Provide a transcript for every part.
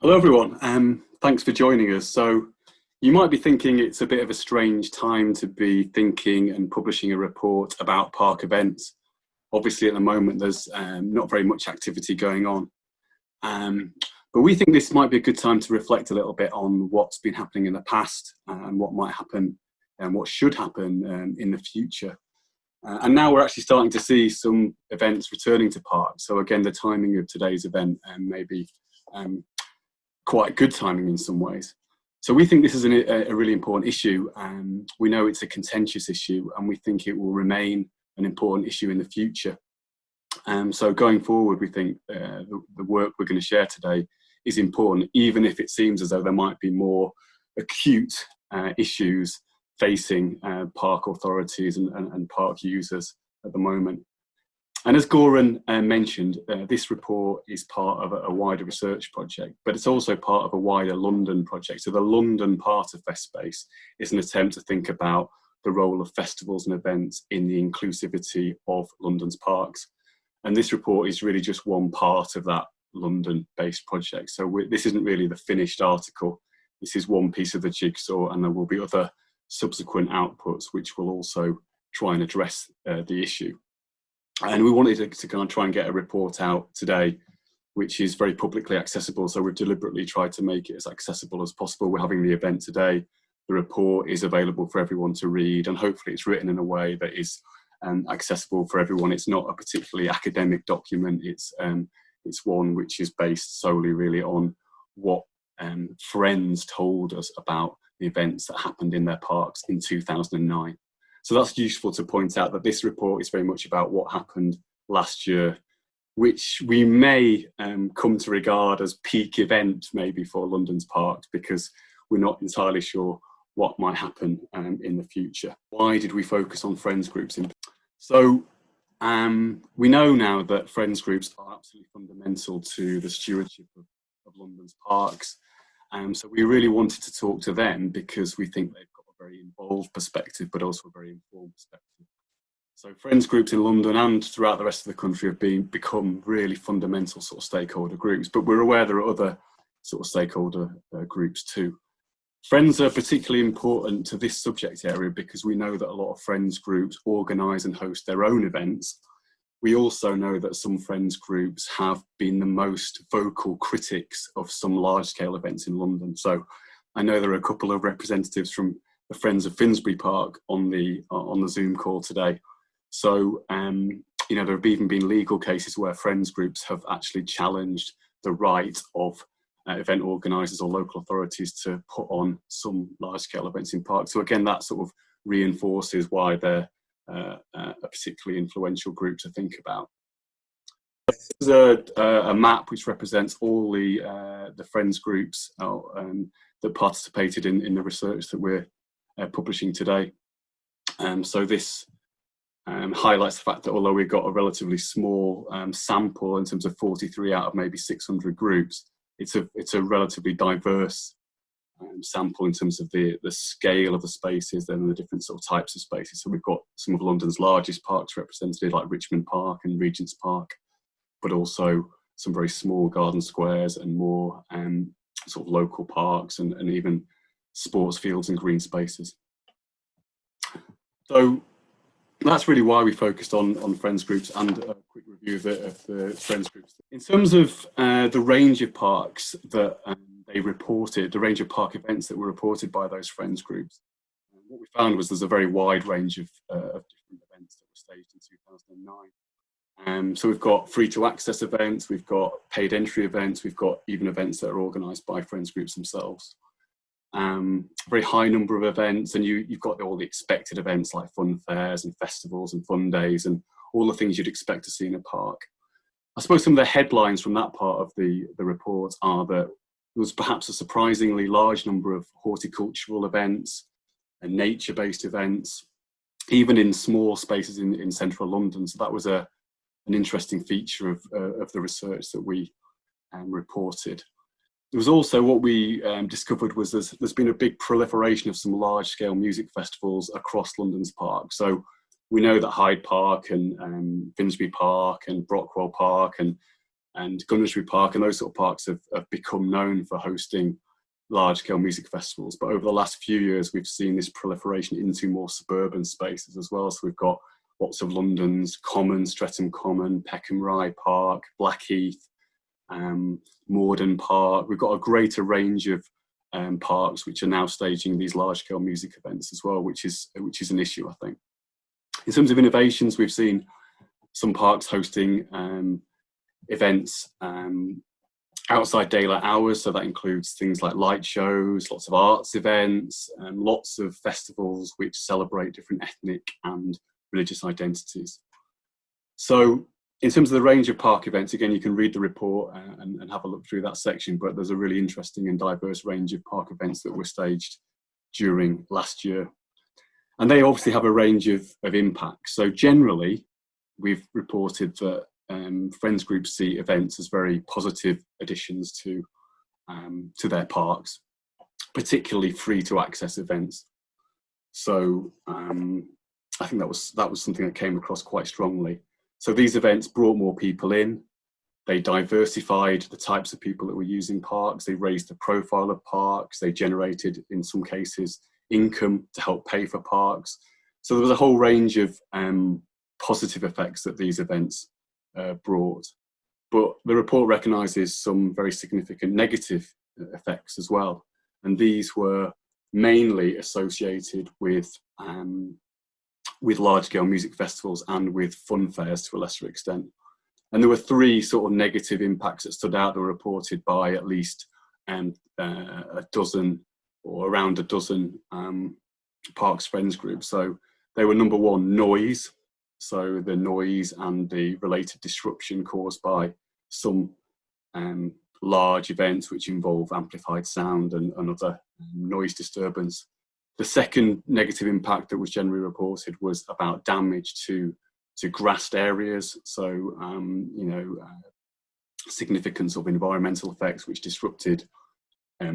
Hello everyone, thanks for joining us. So you might be thinking it's a bit of a strange time to be thinking and publishing a report about park events. Obviously at the moment there's not very much activity going on. But we think this might be a good time to reflect a little bit on what's been happening in the past and what might happen and what should happen in the future. And now we're actually starting to see some events returning to parks. So again, the timing of today's event may be quite good timing in some ways. So we think this is a really important issue. We know it's a contentious issue and we think it will remain an important issue in the future. So going forward, we think the work we're going to share today is important, even if it seems as though there might be more acute issues facing park authorities and park users at the moment. And as Goran mentioned, this report is part of a wider research project, but it's also part of a wider London project. So the London part of FestSpace is an attempt to think about the role of festivals and events in the inclusivity of London's parks. And this report is really just one part of that London-based project. So this isn't really the finished article. This is one piece of the jigsaw, and there will be other subsequent outputs which will also try and address the issue. And we wanted to kind of try and get a report out today, which is very publicly accessible. So we've deliberately tried to make it as accessible as possible. We're having the event today. The report is available for everyone to read, and hopefully it's written in a way that is accessible for everyone. It's not a particularly academic document. It's one which is based solely really on what friends told us about the events that happened in their parks in 2009. So that's useful to point out that this report is very much about what happened last year, which we may come to regard as peak event maybe for London's parks, because we're not entirely sure what might happen in the future. Why did we focus on friends groups? So we know now that friends groups are absolutely fundamental to the stewardship of London's parks. So we really wanted to talk to them because we think they've got a very involved perspective, but also a very informed perspective. So friends groups in London and throughout the rest of the country have become really fundamental sort of stakeholder groups, but we're aware there are other sort of stakeholder groups too. Friends are particularly important to this subject area because we know that a lot of friends groups organise and host their own events. We also know that some friends groups have been the most vocal critics of some large-scale events in London. So I know there are a couple of representatives from the Friends of Finsbury Park on the Zoom call today. So you know, there have even been legal cases where friends groups have actually challenged the right of event organisers or local authorities to put on some large-scale events in parks. So again, that sort of reinforces why they're a particularly influential group to think about. This is a map which represents all the friends groups that participated in the research that we're publishing today. So this highlights the fact that although we've got a relatively small sample in terms of 43 out of maybe 600 groups, it's a relatively diverse sample in terms of the scale of the spaces and the different sort of types of spaces. So we've got some of London's largest parks represented, like Richmond Park and Regent's Park, but also some very small garden squares and more sort of local parks and even sports fields and green spaces. So that's really why we focused on friends groups, and a quick review of the friends groups. In terms of the range of parks that they reported, the range of park events that were reported by those friends groups, what we found was there's a very wide range of different events that were staged in 2009. So we've got free to access events, we've got paid entry events, we've got even events that are organised by friends groups themselves. Very high number of events, and you've got all the expected events like fun fairs and festivals and fun days and all the things you'd expect to see in a park. I suppose some of the headlines from that part of the report are that there was perhaps a surprisingly large number of horticultural events and nature-based events, even in small spaces in central London. So that was an interesting feature of the research that we reported. There was also what we discovered was there's been a big proliferation of some large-scale music festivals across London's parks. So we know that Hyde Park and Finsbury Park and Brockwell Park and and Gunnersbury Park and those sort of parks have become known for hosting large-scale music festivals. But over the last few years, we've seen this proliferation into more suburban spaces as well. So we've got lots of London's Common, Streatham Common, Peckham Rye Park, Blackheath, Morden Park. We've got a greater range of parks which are now staging these large-scale music events as well, which is an issue, I think. In terms of innovations, we've seen some parks hosting events outside daylight hours, so that includes things like light shows, lots of arts events, and lots of festivals which celebrate different ethnic and religious identities. So in terms of the range of park events, again, you can read the report and have a look through that section, but there's a really interesting and diverse range of park events that were staged during last year. And they obviously have a range of impacts. So generally, we've reported that friends groups see events as very positive additions to their parks, particularly free to access events. So I think that was something that came across quite strongly. So these events brought more people in, they diversified the types of people that were using parks, they raised the profile of parks, they generated, in some cases, income to help pay for parks. So there was a whole range of positive effects that these events brought. But the report recognises some very significant negative effects as well. And these were mainly associated with large-scale music festivals and with fun fairs to a lesser extent. And there were three sort of negative impacts that stood out that were reported by at least a dozen or around a dozen Parks Friends groups. So they were, number one, noise. So the noise and the related disruption caused by some large events which involve amplified sound and other noise disturbance. The second negative impact that was generally reported was about damage to grassed areas. So, significance of environmental effects which disrupted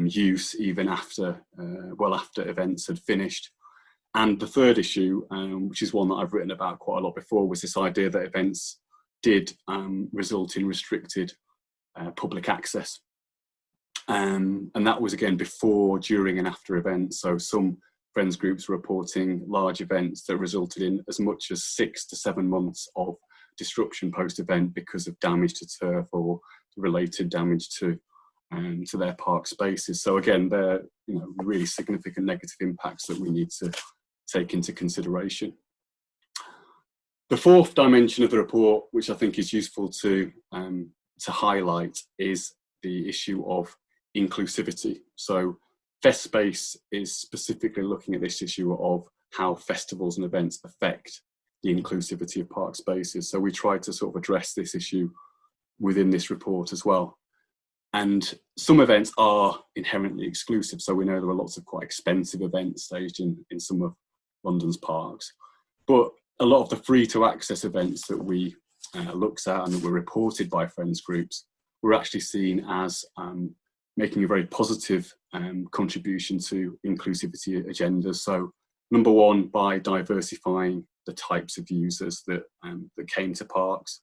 use even after events had finished. And the third issue, which is one that I've written about quite a lot before, was this idea that events did result in restricted public access. And that was, again, before, during and after events. So some friends groups were reporting large events that resulted in as much as 6 to 7 months of disruption post-event because of damage to turf or related damage to their park spaces. So again, they're really significant negative impacts that we need to take into consideration. The fourth dimension of the report, which I think is useful to highlight, is the issue of inclusivity. So FestSpace is specifically looking at this issue of how festivals and events affect the inclusivity of park spaces. So we tried to sort of address this issue within this report as well. And some events are inherently exclusive. So we know there are lots of quite expensive events staged in some of London's parks. But a lot of the free to access events that we looked at and that were reported by friends groups were actually seen as making a very positive contribution to inclusivity agendas. So number one, by diversifying the types of users that came to parks.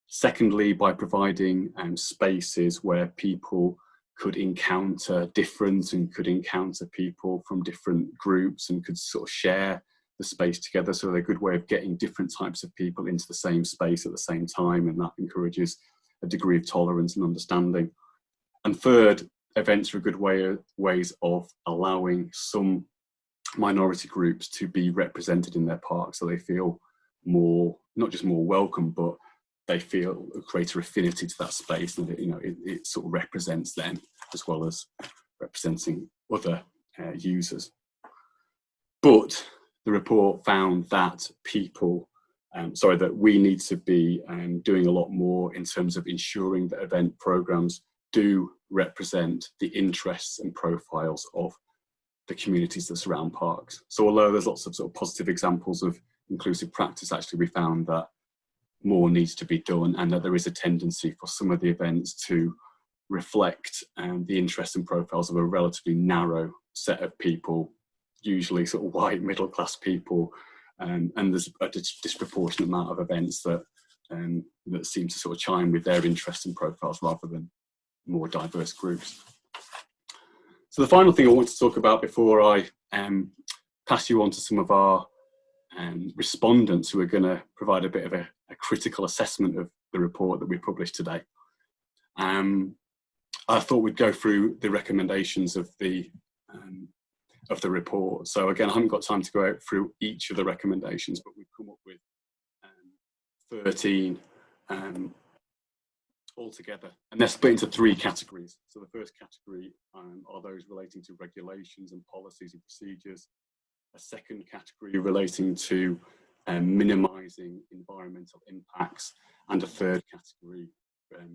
Secondly, by providing spaces where people could encounter difference and could encounter people from different groups and could sort of share the space together. So they're a good way of getting different types of people into the same space at the same time, and that encourages a degree of tolerance and understanding. And third, events are a good ways of allowing some minority groups to be represented in their parks, so they feel more, not just more welcome, but they feel a greater affinity to that space, and it sort of represents them as well as representing other users. But the report found that that we need to be doing a lot more in terms of ensuring that event programs do represent the interests and profiles of the communities that surround parks. So although there's lots of sort of positive examples of inclusive practice, actually we found that more needs to be done, and that there is a tendency for some of the events to reflect the interests and profiles of a relatively narrow set of people, usually sort of white middle class people, and there's a disproportionate amount of events that that seem to sort of chime with their interests and profiles rather than more diverse groups. So the final thing I want to talk about before I pass you on to some of our respondents who are going to provide a bit of a critical assessment of the report that we published today. I thought we'd go through the recommendations of the report. So again, I haven't got time to go out through each of the recommendations, but we've come up with 13 altogether, and they're split into 3 categories. So the first category are those relating to regulations and policies and procedures, a second category relating to minimising environmental impacts, and a third category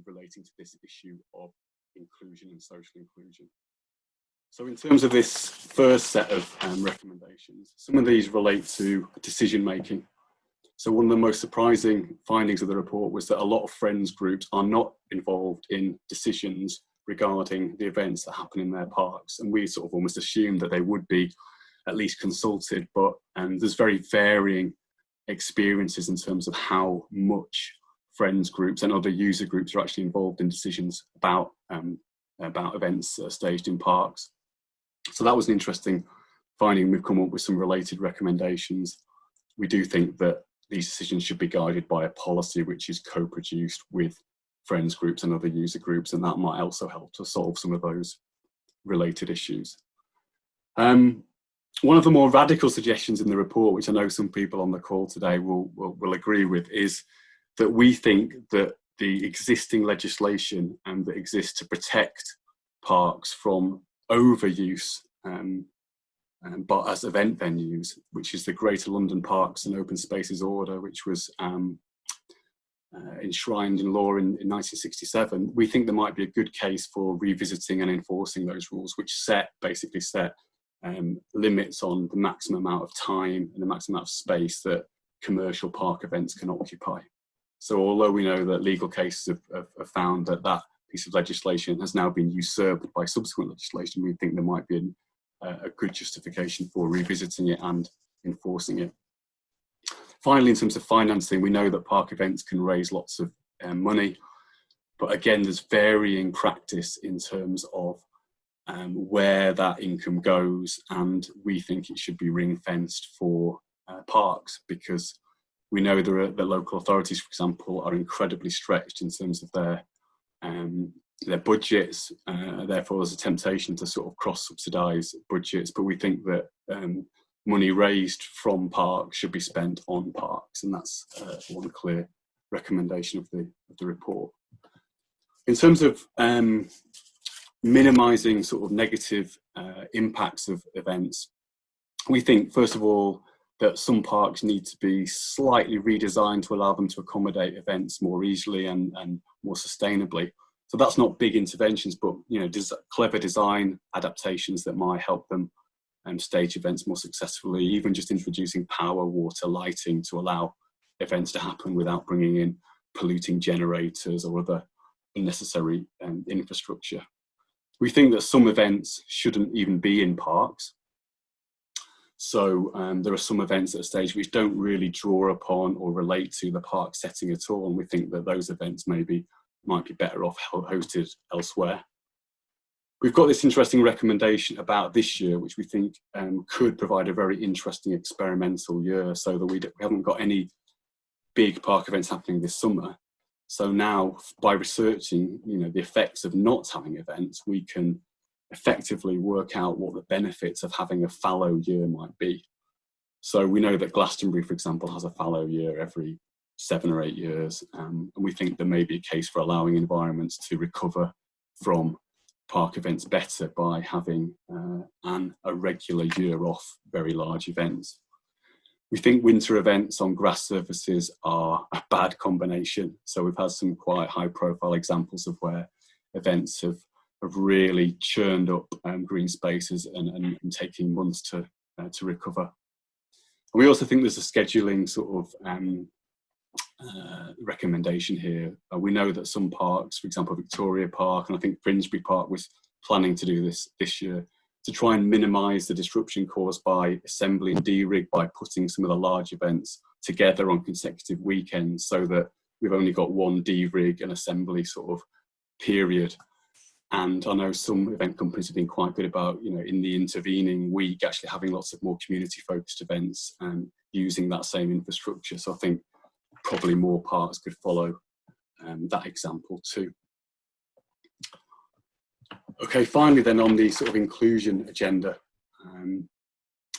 relating to this issue of inclusion and social inclusion. So in terms of this first set of recommendations, some of these relate to decision making. So one of the most surprising findings of the report was that a lot of friends groups are not involved in decisions regarding the events that happen in their parks, and we sort of almost assumed that they would be at least consulted, but there's very varying experiences in terms of how much friends groups and other user groups are actually involved in decisions about events that are staged in parks. So that was an interesting finding. We've come up with some related recommendations. We do think that these decisions should be guided by a policy which is co-produced with friends groups and other user groups, and that might also help to solve some of those related issues. One of the more radical suggestions in the report, which I know some people on the call today will agree with, is that we think that the existing legislation that exists to protect parks from overuse but as event venues, which is the Greater London Parks and Open Spaces Order, which was enshrined in law in 1967, we think there might be a good case for revisiting and enforcing those rules, which basically set limits on the maximum amount of time and the maximum amount of space that commercial park events can occupy. So although we know that legal cases have found that that piece of legislation has now been usurped by subsequent legislation, we think there might be a good justification for revisiting it and enforcing it. Finally, in terms of financing, we know that park events can raise lots of money, but again, there's varying practice in terms of where that income goes, and we think it should be ring-fenced for parks, because we know the local authorities, for example, are incredibly stretched in terms of their budgets. Therefore, there's a temptation to sort of cross-subsidise budgets, but we think that money raised from parks should be spent on parks, and that's one clear recommendation of the report. In terms of minimising sort of negative impacts of events, we think, first of all, that some parks need to be slightly redesigned to allow them to accommodate events more easily and more sustainably. So that's not big interventions, but clever design adaptations that might help them stage events more successfully, even just introducing power, water, lighting to allow events to happen without bringing in polluting generators or other unnecessary infrastructure. We think that some events shouldn't even be in parks. So there are some events at a stage which don't really draw upon or relate to the park setting at all, and we think that those events might be better off hosted elsewhere. We've got this interesting recommendation about this year, which we think could provide a very interesting experimental year, so that we haven't got any big park events happening this summer. So now, by researching the effects of not having events, we can effectively work out what the benefits of having a fallow year might be. So we know that Glastonbury, for example, has a fallow year every 7 or 8 years, and we think there may be a case for allowing environments to recover from park events better by having a regular year off very large events. We think winter events on grass surfaces are a bad combination. So we've had some quite high profile examples of where events have really churned up green spaces and taking months to recover. And we also think there's a scheduling sort of recommendation here. We know that some parks, for example Victoria Park, and I think Finsbury Park was planning to do this year, to try and minimise the disruption caused by assembly and D-rig by putting some of the large events together on consecutive weekends, so that we've only got one derig and assembly sort of period. And I know some event companies have been quite good about, you know, in the intervening week, actually having lots of more community focused events and using that same infrastructure. So I think probably more parks could follow that example too. Okay, finally then on the sort of inclusion agenda,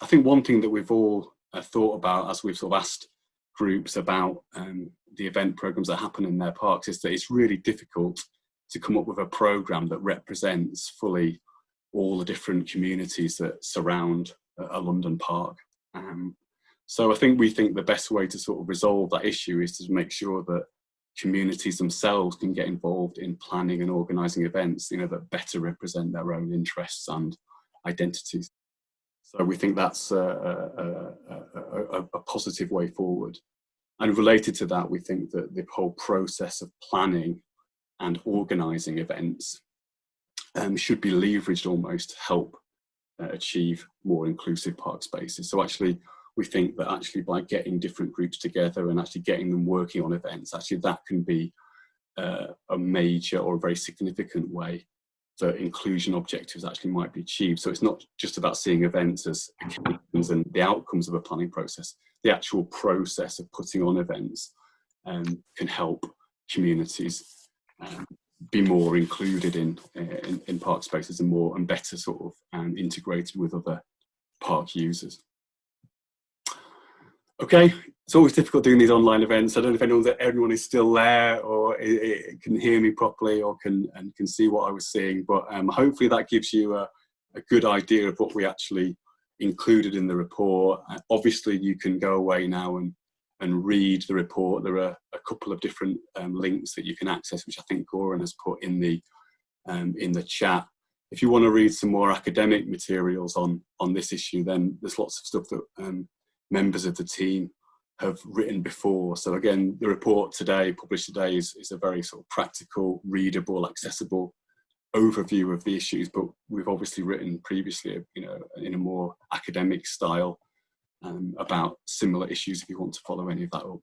I think one thing that we've all thought about as we've sort of asked groups about the event programs that happen in their parks is that it's really difficult to come up with a program that represents fully all the different communities that surround a London park. So I think we think the best way to sort of resolve that issue is to make sure that communities themselves can get involved in planning and organising events, you know, that better represent their own interests and identities. So we think that's a positive way forward. And related to that, we think that the whole process of planning and organising events should be leveraged almost to help achieve more inclusive park spaces. So actually, we think that actually by getting different groups together and actually getting them working on events, actually that can be a major or a very significant way that inclusion objectives actually might be achieved. So it's not just about seeing events as occasions and the outcomes of a planning process. The actual process of putting on events can help communities be more included in park spaces and more and better sort of integrated with other park users. Okay, it's always difficult doing these online events. I don't know if everyone is still there or can hear me properly or can see what I was seeing, but hopefully that gives you a good idea of what we actually included in the report. Obviously, you can go away now and read the report. There are a couple of different links that you can access, which I think Goran has put in the chat. If you want to read some more academic materials on this issue, then there's lots of stuff that members of the team have written before. So again, the report today, published today, is a very sort of practical, readable, accessible overview of the issues, but we've obviously written previously, you know, in a more academic style about similar issues if you want to follow any of that up.